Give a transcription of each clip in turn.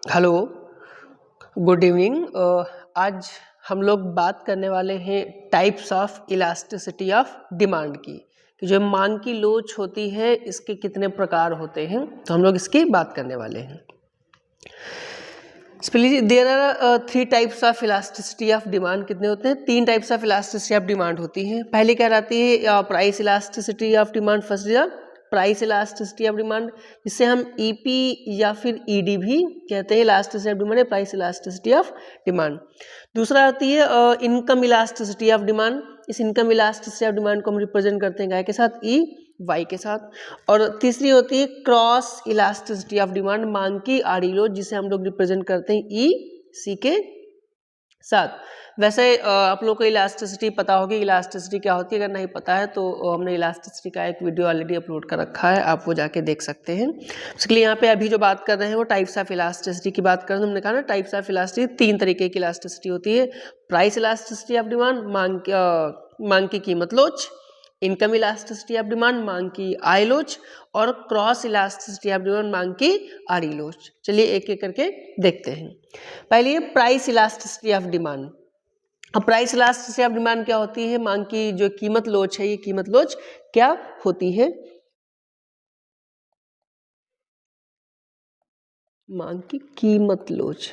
Hello, good evening. आज हम लोग बात करने वाले हैं types of elasticity of demand की, कि जो मांग की लोच होती है इसके कितने प्रकार होते हैं, तो हम लोग इसकी बात करने वाले हैं। There are 3 types of elasticity of demand. कितने होते हैं? 3 types of elasticity of demand होती है। पहली क्या रहती है? Price elasticity of demand. First is price elasticity of demand, जिससे हम ईपी या फिर ईडी भी कहते हैं। Elasticity of demand, price elasticity of demand. दूसरा आती है इनकम इलास्टिसिटी ऑफ डिमांड। इस इनकम इलास्टिसिटी ऑफ डिमांड को हम रिप्रेजेंट करते हैं के साथ, ई वाई के साथ। और तीसरी होती है क्रॉस इलास्टिसिटी ऑफ डिमांड, मांग की आड़ी लोच, जिसे हम लोग रिप्रेजेंट करते हैं ई सी के साथ। वैसे आप लोगों को इलास्टिसिटी पता होगी, इलास्टिसिटी क्या होती है। अगर नहीं पता है तो हमने इलास्टिसिटी का एक वीडियो ऑलरेडी अपलोड कर रखा है, आप वो जाके देख सकते हैं। उसके लिए यहाँ पे अभी जो बात कर रहे हैं वो टाइप्स ऑफ इलास्टिसिटी की बात कर रहे हैं। हमने कहा ना टाइप्स ऑफ इलास्टिसिटी 3 तरीके की इलास्टिसिटी होती है। प्राइस इलास्टिसिटी ऑफ डिमांड, मांग की कीमत लोच। इनकम इलास्टिसिटी ऑफ डिमांड, मांग की आय लोच। और क्रॉस इलास्टिसिटी ऑफ डिमांड, मांग की आड़ी लोच। चलिए एक एक करके देखते हैं। पहले प्राइस इलास्टिसिटी ऑफ डिमांड। अब प्राइस इलास्टिसिटी ऑफ डिमांड क्या होती है? मांग की जो कीमत लोच है, ये कीमत लोच क्या होती है? मांग की कीमत लोच।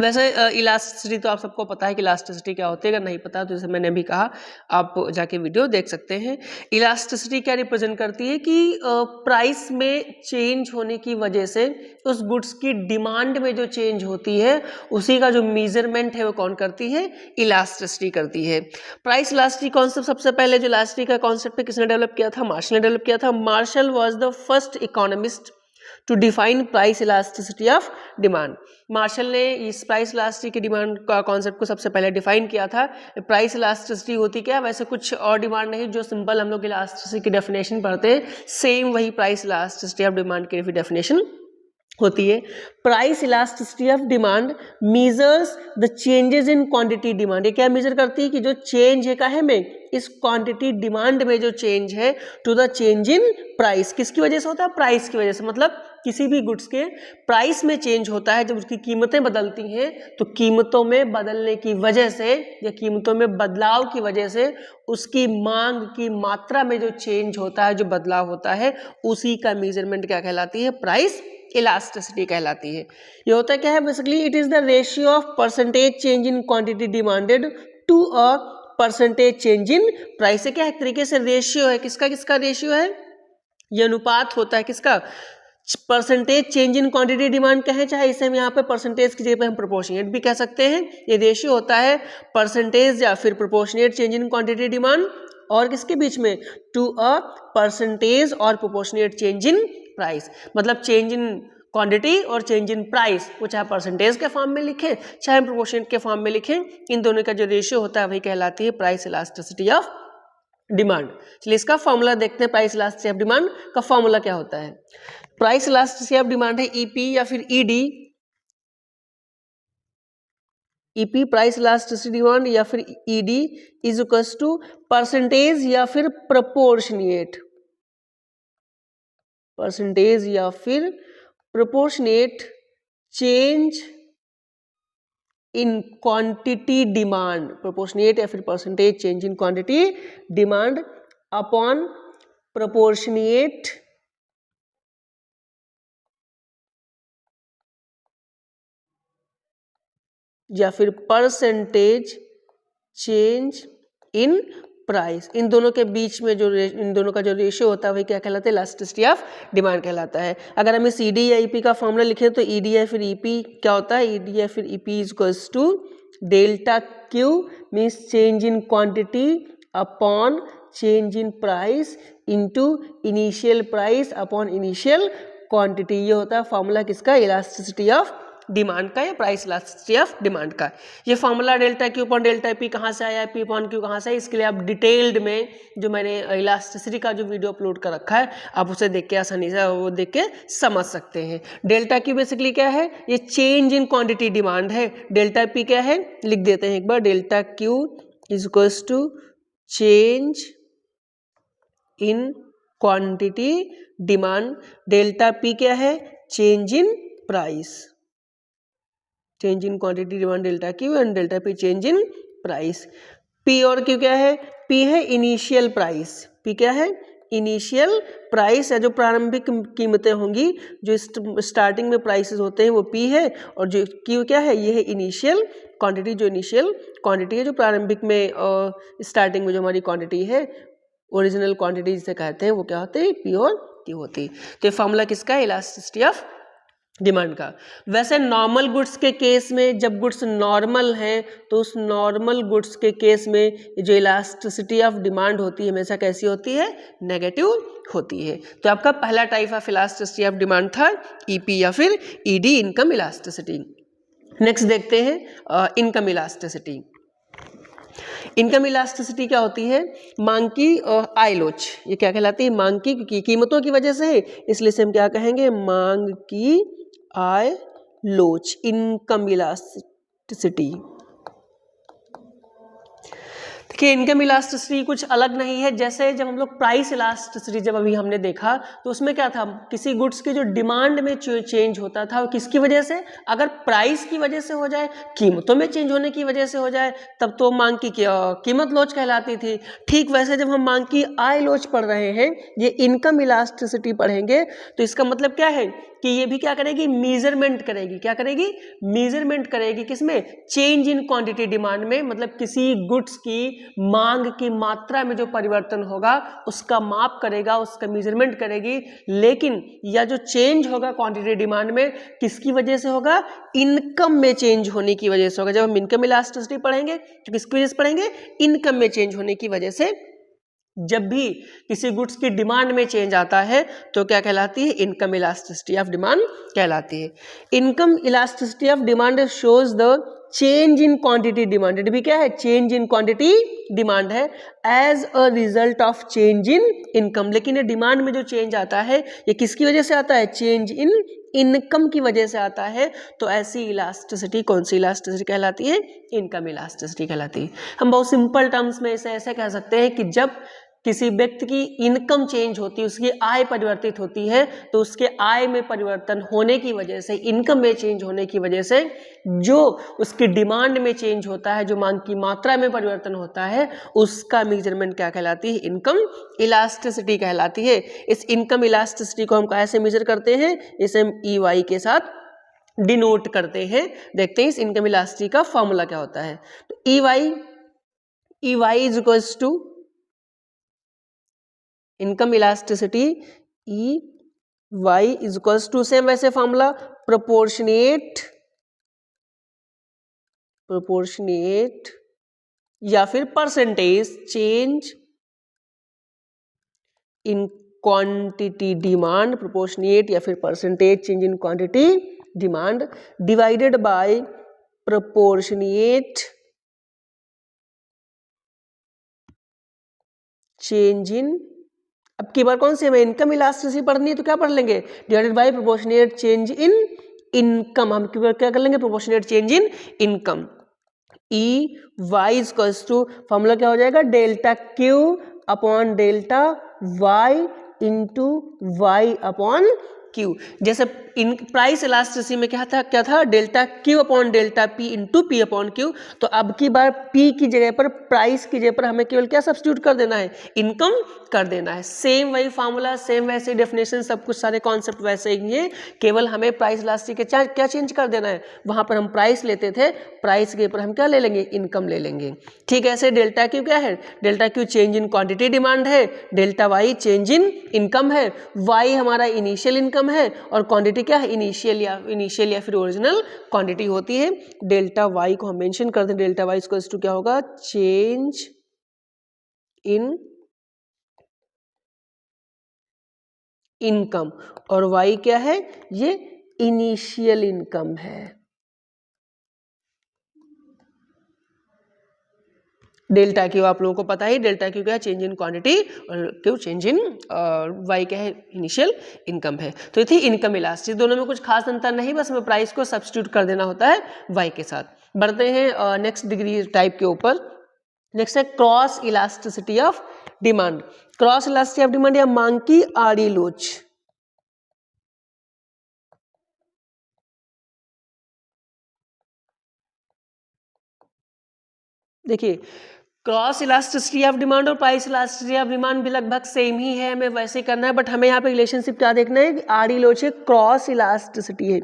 वैसे इलास्टिसिटी तो आप सबको पता है कि इलास्टिसिटी क्या होती है। अगर नहीं पता तो जैसे मैंने अभी कहा, आप जाके वीडियो देख सकते हैं। इलास्टिसिटी क्या रिप्रेजेंट करती है कि प्राइस में चेंज होने की वजह से उस गुड्स की डिमांड में जो चेंज होती है, उसी का जो मेजरमेंट है वो कौन करती है? इलास्टिसिटी करती है। प्राइस इलास्टिसिटी कॉन्सेप्ट सबसे पहले जो इलास्टिसिटी का कॉन्सेप्ट किसने डेवलप किया था? मार्शल ने डेवलप किया था। Marshall was the first economist to define price elasticity of demand. Marshall ने इस प्राइस इलास्टिसिटी की डिमांड का कॉन्सेप्ट को सबसे पहले डिफाइन किया था। प्राइस इलास्टिसिटी होती क्या? वैसे कुछ और डिमांड नहीं, जो सिंपल हम लोग इलास्टिसिटी की डेफिनेशन पढ़ते हैं, सेम वही प्राइस इलास्टिसिटी ऑफ डिमांड की डेफिनेशन होती है। Price elasticity of demand measures the changes in quantity demand. ये क्या मेजर करती है? कि जो चेंज है काहे में? इस क्वांटिटी डिमांड में जो चेंज है to the change in price. किसकी वजह से होता है? प्राइस की वजह से। मतलब किसी भी गुड्स के प्राइस में चेंज होता है, जब उसकी कीमतें बदलती हैं, तो कीमतों में बदलने की वजह से या कीमतों में बदलाव की वजह से उसकी मांग की मात्रा में जो चेंज होता है, जो बदलाव होता है, उसी का मेजरमेंट क्या कहलाती है? प्राइस इलास्टिसिटी कहलाती है। ये होता क्या है? Basically it is the ratio of percentage change in quantity demanded to a percentage change in price. क्या है? एक तरीके से रेशियो है। किसका किसका रेशियो है? ये अनुपात होता है किसका? Percentage change in quantity demand कहें, चाहे इसे हम यहाँ पे परसेंटेज की जगह पे हम प्रोपोर्शनेट भी कह सकते हैं। ये रेशियो होता है परसेंटेज या फिर proportionate change in quantity demand और किसके बीच में? टू अ परसेंटेज और प्रोपोर्शनेट चेंज इन प्राइस। मतलब चेंज इन क्वांटिटी और चेंज इन प्राइस, वो चाहे परसेंटेज के फॉर्म में लिखें चाहे प्रोपोर्शनेट के फॉर्म में लिखें, इन दोनों का जो रेशियो होता है वही कहलाती है प्राइस इलास्टिसिटी ऑफ डिमांड। चलिए इसका फॉर्मूला देखते हैं। प्राइस इलास्टिसिटी ऑफ डिमांड का फॉर्मूला क्या होता है? प्राइस इलास्टिसिटी ऑफ डिमांड है ईपी या फिर ED. EP price elasticity demand या फिर ED is equals to percentage या फिर प्रोपोर्शनेट, परसेंटेज या फिर proportionate change in quantity demand. Proportionate या फिर percentage change in quantity demand upon proportionate या फिर परसेंटेज चेंज इन प्राइस। इन दोनों के बीच में जो इन दोनों का जो रेशियो होता है वही क्या कहलाता है? इलास्टिसिटी ऑफ डिमांड कहलाता है। अगर हम इस ईडी या ईपी का फॉर्मूला लिखें तो ईडी या फिर ईपी क्या होता है? ईडी या फिर EP is equals to delta Q means change in quantity upon change in price into initial price upon initial quantity. ये होता है फॉर्मूला किसका? इलास्टिसिटी ऑफ डिमांड का या प्राइस इलास्टिसिटी ऑफ डिमांड का। ये formula delta Q upon delta P कहाँ से आया है, पी अपॉन क्यू कहाँ से है, इसके लिए आप डिटेल्ड में जो मैंने इलास्टिसिटी का जो वीडियो अपलोड कर रखा है आप उसे देख के आसानी से वो देख के समझ सकते हैं। डेल्टा क्यू बेसिकली क्या है? ये चेंज इन क्वांटिटी डिमांड है। डेल्टा पी क्या है? लिख देते हैं एक बार। Delta Q is equals to change in quantity demand, delta P क्या है, change in price, change in quantity demand delta Q and delta P change in price. P और क्यू क्या है, पी है इनिशियल प्राइस, पी क्या है, initial price है, जो प्रारंभिक कीमतें होंगी, जो स्टार्टिंग में प्राइसेस होते हैं वो पी है, और जो क्यू क्या है, ये है इनिशियल क्वांटिटी, जो इनिशियल क्वांटिटी है, जो प्रारंभिक में स्टार्टिंग में जो हमारी क्वांटिटी है, ओरिजिनल क्वांटिटी जिसे कहते हैं, वो क्या होते हैं, पी और क्यू होती है। तो ये फॉर्मूला किसका है, इलास्टिसिटी ऑफ डिमांड का। वैसे नॉर्मल गुड्स के केस में, जब गुड्स नॉर्मल हैं, तो उस नॉर्मल गुड्स के केस में जो इलास्टिसिटी ऑफ डिमांड होती है हमेशा कैसी होती है, नेगेटिव होती है। तो आपका पहला type of elasticity of demand था ईपी या फिर ईडी, इनकम इलास्टिसिटी। नेक्स्ट देखते हैं इनकम इलास्टिसिटी। इनकम इलास्टिसिटी क्या होती है, मांग की आय लोच, ये क्या कहलाती है, मांग की, क्योंकि कीमतों की वजह से है, इसलिए से हम क्या कहेंगे, मांग की आय लोच, इनकम इलास्टिसिटी। कि इनकम इलास्टिसिटी कुछ अलग नहीं है, जैसे जब हम लोग प्राइस इलास्टिसिटी जब अभी हमने देखा, तो उसमें क्या था, किसी गुड्स की जो डिमांड में चेंज होता था, वो किसकी वजह से, अगर प्राइस की वजह से हो जाए, कीमतों में चेंज होने की वजह से हो जाए, तब तो मांग की कीमत लोच कहलाती थी। ठीक वैसे जब हम मांग की आय लोच पढ़ रहे हैं, ये इनकम इलास्टिसिटी पढ़ेंगे, तो इसका मतलब क्या है कि ये भी क्या करेगी, मेजरमेंट करेगी, क्या करेगी, मेजरमेंट करेगी, किसमें, चेंज इन क्वांटिटी डिमांड में, मतलब किसी गुड्स की मांग की मात्रा में जो परिवर्तन होगा उसका माप करेगा, उसका मेजरमेंट करेगी। लेकिन यह जो चेंज होगा क्वांटिटी डिमांड में, किसकी वजह से होगा, इनकम में चेंज होने की वजह से होगा। जब हम इनकम इलास्टिसिटी पढ़ेंगे तो किसकी वजह से पढ़ेंगे, इनकम में चेंज होने की वजह से। जब भी किसी गुड्स की डिमांड में चेंज आता है तो क्या कहलाती है, इनकम इलास्टिसिटी ऑफ डिमांड कहलाती है। Income elasticity of demand shows the change in quantity demanded, भी क्या है, चेंज इन क्वांटिटी डिमांड है, as a result of change in income. लेकिन ये डिमांड में जो चेंज आता है ये किसकी वजह से आता है, चेंज इन इनकम की वजह से आता है। तो ऐसी इलास्टिसिटी कौन सी इलास्टिसिटी कहलाती है, इनकम इलास्टिसिटी कहलाती है। हम बहुत सिंपल टर्म्स में इसे ऐसे कह सकते हैं कि जब किसी व्यक्ति की इनकम चेंज होती है, उसकी आय परिवर्तित होती है, तो उसके आय में परिवर्तन होने की वजह से, इनकम में चेंज होने की वजह से जो उसकी डिमांड में चेंज होता है, जो मांग की मात्रा में परिवर्तन होता है, उसका मेजरमेंट क्या कहलाती है, इनकम इलास्टिसिटी कहलाती है। इस इनकम इलास्टिसिटी को हम कैसे मेजर करते हैं, इसे हम EY के साथ डिनोट करते हैं। देखते हैं इस इनकम इलास्टिसिटी का फॉर्मूला क्या होता है। तो EY is equals to income elasticity, EY is equals to, same वैसे फॉर्मूला, प्रोपोर्शनेट या फिर percentage change in quantity demand, proportionate या फिर percentage change in quantity demand divided by proportionate change in, अब की बार कौन सी हमें इनकम इलास्टिसिटी पढ़नी है तो क्या पढ़ लेंगे, divided by proportionate change in income. हम की बार क्या कर लेंगे, proportionate change in income. EY equals to, formula क्या हो जाएगा, delta Q upon delta Y into Y upon Q। जैसे इन प्राइस इलास्टिसिटी में क्या था, delta Q upon delta P into P upon Q। तो अब की बार P की जगह पर, प्राइस की जगह पर हमें केवल क्या सब्स्टिट्यूट कर देना है, इनकम कर देना है। सेम वही फार्मूला, सेम वैसे डेफिनेशन, सब कुछ सारे कॉन्सेप्ट वैसे ही है, केवल हमें प्राइस इलास्टिसिटी के क्या चेंज कर देना है। वहां पर हम प्राइस लेते थे, प्राइस के ऊपर हम क्या ले लेंगे, इनकम ले लेंगे। ठीक है, ऐसे डेल्टा Q क्या है, delta Q change in quantity demand है, delta Y change in income है, Y हमारा इनिशियल इनकम है और क्वांटिटी क्या है, इनिशियल या फिर ओरिजिनल क्वांटिटी होती है। डेल्टा Y को हम मेंशन कर दें, डेल्टा Y इक्वल्स टू क्या होगा, चेंज इन इनकम, और Y क्या है, ये इनिशियल इनकम है। डेल्टा Q आप लोगों को पता ही, डेल्टा Q क्या है, चेंज इन क्वांटिटी, और Q चेंज इन Y क्या है, इनिशियल इनकम है। तो ये थी इनकम इलास्टिसिटी, दोनों में कुछ खास अंतर नहीं, बस हमें प्राइस को सब्स्टिट्यूट कर देना होता है Y के साथ। बढ़ते हैं नेक्स्ट डिग्री टाइप के ऊपर। नेक्स्ट है cross elasticity of demand. Cross elasticity of demand या मांग की आड़ी लोच। देखिए क्रॉस इलास्टिसिटी ऑफ डिमांड और प्राइस इलास्टिसिटी ऑफ डिमांड भी लगभग सेम ही है, हमें वैसे करना है, बट हमें यहाँ पे रिलेशनशिप क्या देखना है, आड़ी लोच है, क्रॉस इलास्टिसिटी है,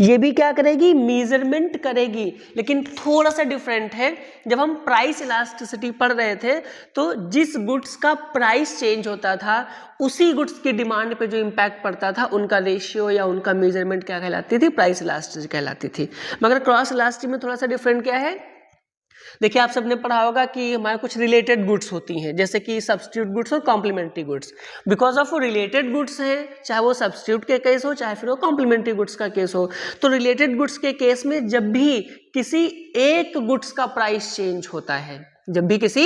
ये भी क्या करेगी, मेजरमेंट करेगी, लेकिन थोड़ा सा डिफरेंट है। जब हम प्राइस इलास्टिसिटी पढ़ रहे थे तो जिस गुड्स का प्राइस चेंज होता था उसी गुड्स की डिमांड पे जो इम्पैक्ट पड़ता था उनका रेशियो या उनका मेजरमेंट क्या कहलाती थी, प्राइस इलास्टिसिटी कहलाती थी। मगर क्रॉस इलास्टिसिटी में थोड़ा सा डिफरेंट क्या है, देखिए आप सबने पढ़ा होगा कि हमारे कुछ रिलेटेड गुड्स होती हैं, जैसे कि सब्स्टिट्यूट गुड्स और कॉम्प्लीमेंट्री गुड्स। बिकॉज ऑफ वो रिलेटेड गुड्स हैं, चाहे वो सब्स्टिट्यूट के केस हो चाहे फिर वो कॉम्प्लीमेंट्री गुड्स का केस हो, तो रिलेटेड गुड्स के केस में जब भी किसी एक गुड्स का प्राइस चेंज होता है, जब भी किसी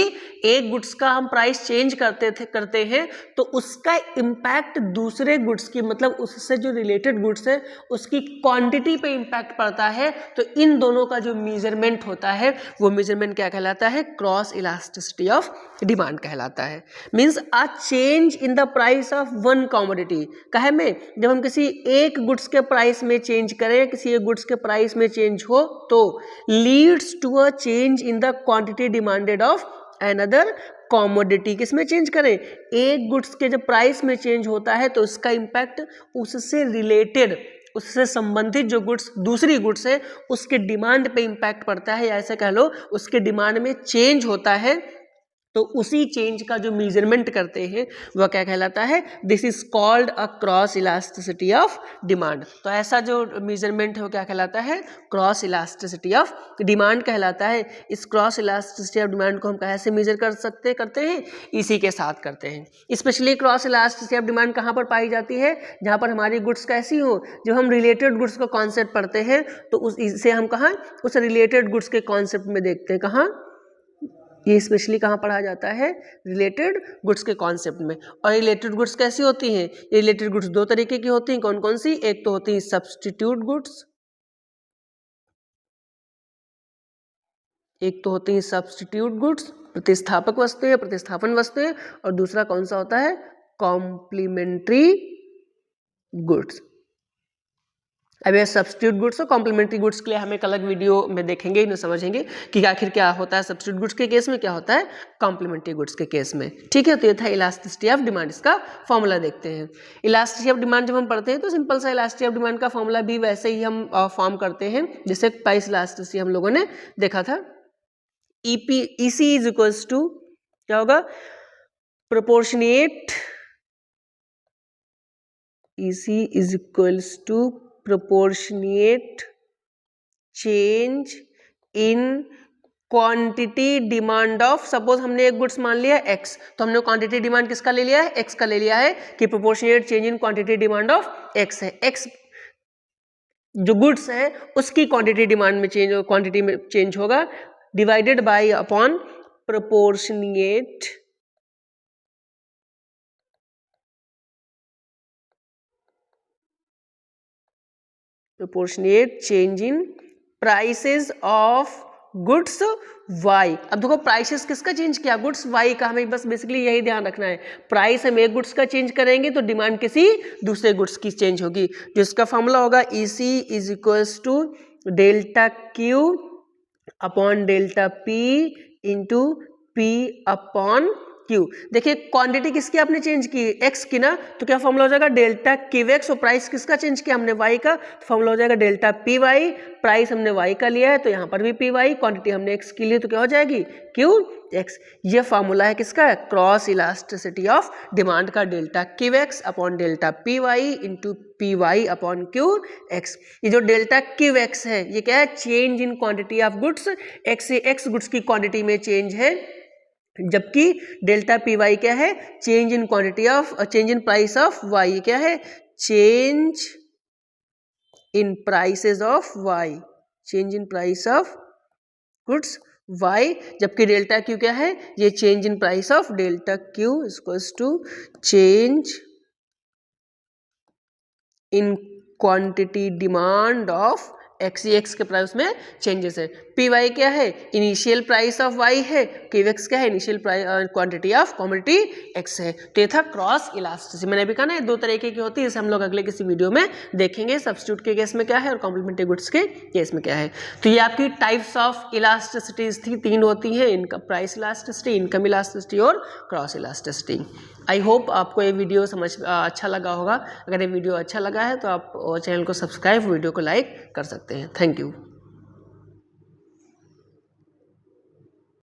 एक गुड्स का हम प्राइस चेंज करते हैं तो उसका इम्पैक्ट दूसरे गुड्स की, मतलब उससे जो रिलेटेड गुड्स है उसकी क्वांटिटी पे इम्पैक्ट पड़ता है। तो इन दोनों का जो मेजरमेंट होता है वो मेजरमेंट क्या कहलाता है, क्रॉस इलास्टिसिटी ऑफ डिमांड कहलाता है। Means a change in the price of one commodity, कहे में जब हम किसी एक गुड्स के प्राइस में चेंज करें, किसी एक गुड्स के प्राइस में चेंज हो तो leads to a change in the quantity demanded of another commodity. किसमें चेंज करें, एक गुड्स के जब प्राइस में चेंज होता है तो उसका इंपैक्ट उससे रिलेटेड, उससे संबंधित जो गुड्स दूसरी गुड्स है उसके डिमांड पे इंपैक्ट पड़ता है, या ऐसे कह लो उसके डिमांड में चेंज होता है, तो उसी चेंज का जो मेजरमेंट करते हैं वह क्या कहलाता है, this is called a cross elasticity of demand. तो ऐसा जो मेजरमेंट है वो क्या कहलाता है, क्रॉस इलास्टिसिटी ऑफ डिमांड कहलाता है। इस क्रॉस इलास्टिसिटी ऑफ डिमांड को हम कैसे मेजर करते हैं, इसी के साथ करते हैं। Specially cross elasticity of demand कहाँ पर पाई जाती है, जहाँ पर हमारी गुड्स कैसी हो, जब हम रिलेटेड गुड्स का कॉन्सेप्ट पढ़ते हैं तो इससे हम कहाँ, उस रिलेटेड गुड्स के कॉन्सेप्ट में देखते हैं, कहाँ, ये स्पेशली कहाँ पढ़ा जाता है, रिलेटेड गुड्स के कॉन्सेप्ट में। और रिलेटेड गुड्स कैसी होती हैं, ये रिलेटेड गुड्स दो तरीके की होती हैं, कौन कौन सी, एक तो होती है सब्स्टिट्यूट गुड्स, एक तो होती है सब्स्टिट्यूट गुड्स प्रतिस्थापक वस्तुएं, प्रतिस्थापन वस्तुएं, और दूसरा कौन सा होता है, कॉम्प्लीमेंट्री गुड्स। अब ये सब्स्टिट्यूट गुड्स और कॉम्प्लीमेंट्री गुड्स के लिए हम एक अलग वीडियो में देखेंगे, इन्हें समझेंगे कि आखिर क्या होता है सब्स्टिट्यूट गुड्स के केस में, क्या होता है कॉम्प्लीमेंट्री गुड्स के केस में। ठीक है, तो ये था इलास्टिसिटी ऑफ डिमांड। इसका फॉर्मूला देखते हैं। इलास्टिसिटी ऑफ डिमांड जब हम पढ़ते हैं तो सिंपल सा इलास्टिसिटी ऑफ डिमांड का फॉर्मूला भी वैसे ही हम फॉर्म करते हैं जैसे प्राइस इलास्टिसिटी हम लोगों ने देखा था। ईसी इज इक्वल्स टू क्या होगा, proportionate, EC is equals to proportionate change in quantity demand of, suppose हमने एक गुड्स मान लिया x, तो हमने क्वांटिटी डिमांड किसका ले लिया है, x का ले लिया है, कि proportionate change in quantity demand of x है, x जो गुड्स है उसकी क्वांटिटी डिमांड में चेंज, क्वांटिटी में चेंज होगा, divided by upon proportionate change in prices of goods y। अब देखो प्राइसेस किसका चेंज किया, गुड्स y का, हमें बस बेसिकली यही ध्यान रखना है, प्राइस हम एक गुड्स का चेंज करेंगे तो डिमांड किसी दूसरे गुड्स की चेंज होगी। जिसका फॉर्मूला होगा EC is equals to delta Q upon delta P into P upon Q। देखिए क्वांटिटी किसकी आपने चेंज की, x की ना, तो क्या फॉर्मूला हो जाएगा डेल्टा QX, और प्राइस किसका चेंज किया हमने, y का, तो फॉर्मूला हो जाएगा डेल्टा PY। प्राइस हमने y का लिया है तो यहाँ पर भी PY, क्वांटिटी हमने x की ली तो क्या हो जाएगी QX। ये फॉर्मूला है किसका, क्रॉस इलास्टिसिटी ऑफ डिमांड का, delta QX upon delta PY into PY upon QX। ये जो डेल्टा QX है ये क्या है, change in quantity of goods, x से x गुड्स की क्वांटिटी में चेंज है, जबकि डेल्टा PY क्या है, change in quantity of, change in price of y क्या है, change in prices of y, change in price of goods y, जबकि डेल्टा Q क्या है, ये change in price of delta Q equals to change in quantity demand of x, x के price में changes है। P Y क्या है, initial price of Y है, क्यू एक्स क्या है, initial quantity of commodity X है। तो ये था क्रॉस इलास्टिसिटी। मैंने अभी कहा ना, दो तरीके की होती है, इसे हम लोग अगले किसी वीडियो में देखेंगे, सब्स्टिट्यूट के केस में क्या है और कॉम्प्लीमेंट्री गुड्स के केस में क्या है। तो ये आपकी टाइप्स ऑफ इलास्टिसिटीज थी, 3 होती हैं, इनका प्राइस इलास्टिसिटी, इनकम इलास्टिसिटी और क्रॉस इलास्टिसिटी। आई होप आपको ये वीडियो अच्छा लगा होगा। अगर ये वीडियो अच्छा लगा है तो आप चैनल को सब्सक्राइब, वीडियो को लाइक कर सकते हैं। Thank you.